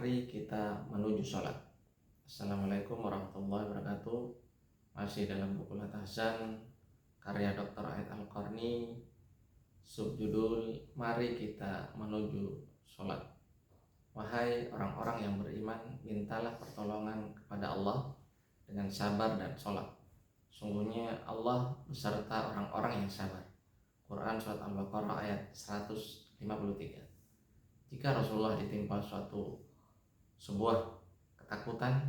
Mari kita menuju sholat. Assalamualaikum warahmatullahi wabarakatuh. Masih dalam buku Hasan karya Dr. Ait Al-Qarni, subjudul Mari kita menuju sholat. Wahai orang-orang yang beriman, mintalah pertolongan kepada Allah dengan sabar dan sholat. Sungguhnya Allah beserta orang-orang yang sabar. Quran Surat Al-Baqarah ayat 153. Jika Rasulullah ditimpa sebuah ketakutan,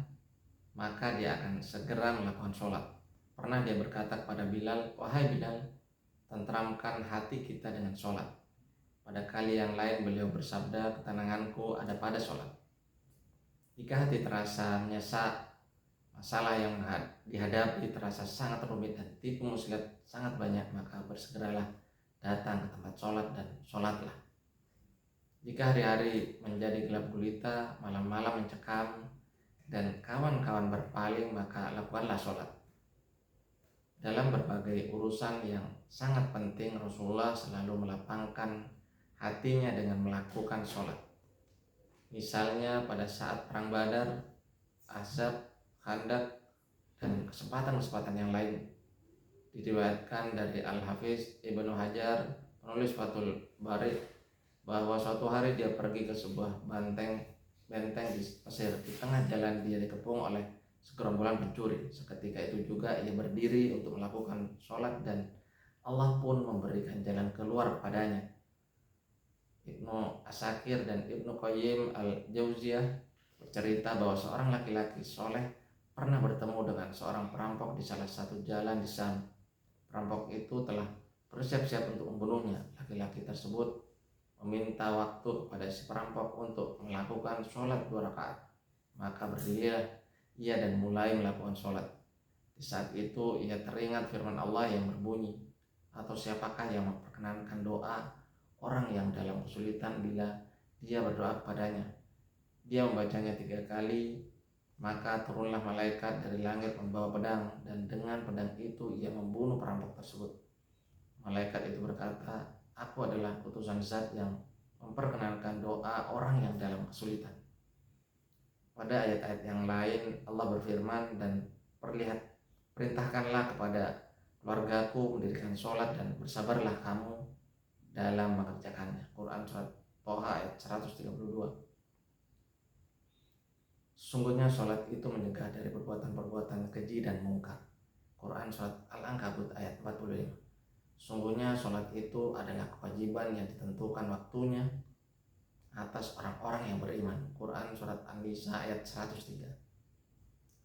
maka dia akan segera melakukan sholat. Pernah dia berkata kepada Bilal, "Wahai Bilal, tentramkan hati kita dengan sholat." Pada kali yang lain beliau bersabda, "Ketenanganku ada pada sholat." Jika hati terasa menyesak, masalah yang dihadapi terasa sangat rumit dan tipu muslihat sangat banyak, maka bersegeralah datang ke tempat sholat dan sholatlah. Jika hari-hari menjadi gelap gulita, malam-malam mencekam, dan kawan-kawan berpaling, maka lakukanlah sholat. Dalam berbagai urusan yang sangat penting, Rasulullah selalu melapangkan hatinya dengan melakukan sholat. Misalnya pada saat perang Badar, Ahzab, Khandaq, dan kesempatan-kesempatan yang lain. Diriwayatkan dari Al-Hafiz Ibnu Hajar, penulis Fathul Bari, bahwa suatu hari dia pergi ke sebuah benteng di Mesir. Di tengah jalan dia dikepung oleh segerombolan pencuri. Seketika itu juga ia berdiri untuk melakukan sholat dan Allah pun memberikan jalan keluar padanya. Ibnu Asakir dan Ibnu Qayyim Al-Jauziyah bercerita bahwa seorang laki-laki soleh pernah bertemu dengan seorang perampok di salah satu jalan di Syam. Perampok itu telah bersiap-siap untuk membunuhnya. Laki-laki tersebut meminta waktu kepada si perampok untuk melakukan sholat 2 rakaat. Maka berdirilah ia dan mulai melakukan sholat. Di saat itu ia teringat firman Allah yang berbunyi, "Atau siapakah yang memperkenankan doa orang yang dalam kesulitan bila dia berdoa kepadanya?" Dia membacanya 3 kali, maka turunlah malaikat dari langit membawa pedang, dan dengan pedang itu ia membunuh perampok tersebut. Malaikat itu berkata, "Aku adalah utusan Zat yang memperkenankan doa orang yang dalam kesulitan." Pada ayat-ayat yang lain Allah berfirman, "Dan perintahkanlah kepada keluargaku mendirikan sholat dan bersabarlah kamu dalam mengerjakannya." Quran Surat Toha ayat 132. Sesungguhnya sholat itu mencegah dari perbuatan-perbuatan keji dan mungkar. Quran Surat Al-Ankabut ayat 45. Sungguhnya sholat itu adalah kewajiban yang ditentukan waktunya atas orang-orang yang beriman. Quran Surat An-Nisa ayat 103.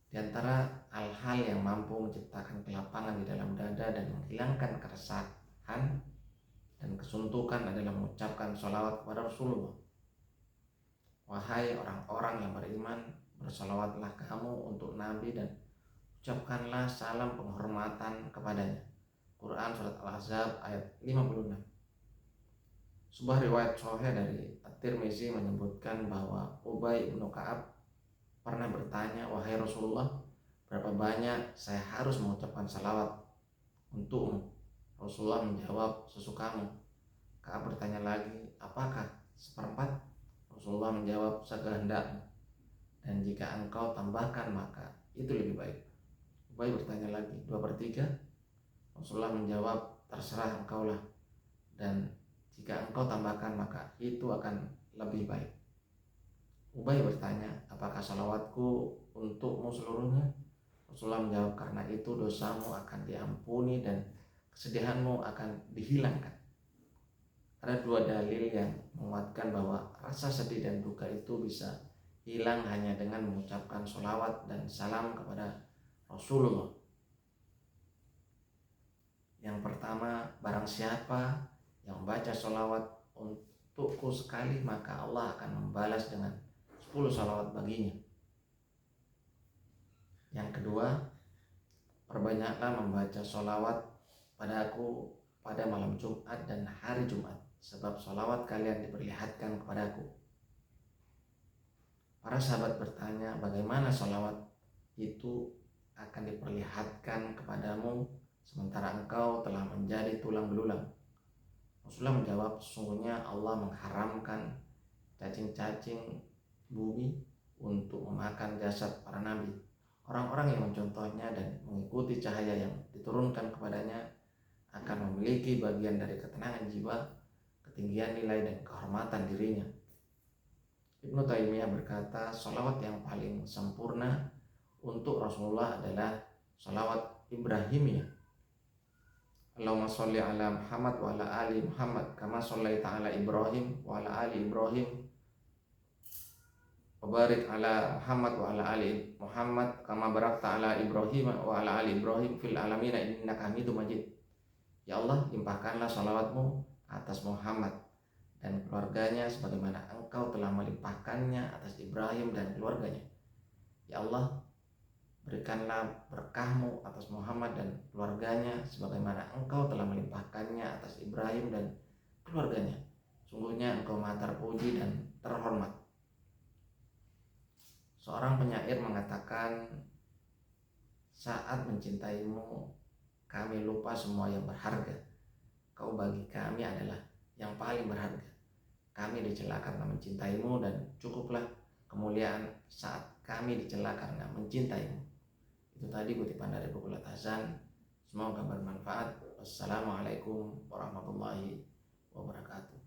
Di antara hal-hal yang mampu menciptakan kelapangan di dalam dada dan menghilangkan keresahan dan kesuntukan adalah mengucapkan sholawat kepada Rasulullah. Wahai orang-orang yang beriman, bersolawatlah kamu untuk Nabi dan ucapkanlah salam penghormatan kepadanya. Quran Surat Al-Ahzab ayat 56. Sebuah riwayat sahih dari At-Tirmizi menyebutkan bahwa Ubay bin Ka'ab pernah bertanya, "Wahai Rasulullah, berapa banyak saya harus mengucapkan salawat untukmu?" Rasulullah menjawab, "Sesukamu." Ka'ab bertanya lagi, "Apakah 1/4?" Rasulullah menjawab, "Sekehendakmu. Dan jika engkau tambahkan maka itu lebih baik." Ubay bertanya lagi, 2/3? Rasulullah menjawab, "Terserah engkaulah. Dan jika engkau tambahkan maka itu akan lebih baik." Ubay bertanya, "Apakah salawatku untukmu seluruhnya?" Rasulullah menjawab, "Karena itu dosamu akan diampuni dan kesedihanmu akan dihilangkan." Ada 2 dalil yang menguatkan bahwa rasa sedih dan duka itu bisa hilang hanya dengan mengucapkan sholawat dan salam kepada Rasulullah. Yang pertama, barang siapa yang membaca sholawat untukku sekali, maka Allah akan membalas dengan 10 sholawat baginya. Yang kedua, perbanyaklah membaca sholawat padaku pada malam Jumat dan hari Jumat, sebab sholawat kalian diperlihatkan kepadaku. Para sahabat bertanya, "Bagaimana sholawat itu akan diperlihatkan kepadamu sementara engkau telah menjadi tulang belulang?" Rasulullah menjawab, "Sesungguhnya Allah mengharamkan cacing-cacing bumi akan jasad para nabi. Orang-orang yang mencontohnya dan mengikuti cahaya yang diturunkan kepadanya akan memiliki bagian dari ketenangan jiwa, ketinggian nilai dan kehormatan dirinya. Ibnu Taimiyah berkata, salawat yang paling sempurna untuk Rasulullah adalah salawat Ibrahimiyah. Allahumma sholli ala Muhammad wa ala ali Muhammad kama shollaita ala Ibrahim wa ala ali Ibrahim wa barik ala Muhammad wa ala ali Muhammad kama barakta ala Ibrahim wa ala ali Ibrahim fil alamin innaka Hamidum Majid. Ya Allah, limpahkanlah sholawatmu atas Muhammad dan keluarganya sebagaimana engkau telah melimpahkannya atas Ibrahim dan keluarganya. Ya Allah, berikanlah berkahmu atas Muhammad dan keluarganya sebagaimana engkau telah melimpahkannya atas Ibrahim dan keluarganya. Sungguhnya engkau maha terpuji dan terhormat. Seorang penyair mengatakan, saat mencintaimu kami lupa semua yang berharga. Kau bagi kami adalah yang paling berharga. Kami dicela karena mencintaimu dan cukuplah kemuliaan saat kami dicela karena mencintaimu. Itu tadi kutipan dari buku Latasan. Semoga bermanfaat. Wassalamualaikum warahmatullahi wabarakatuh.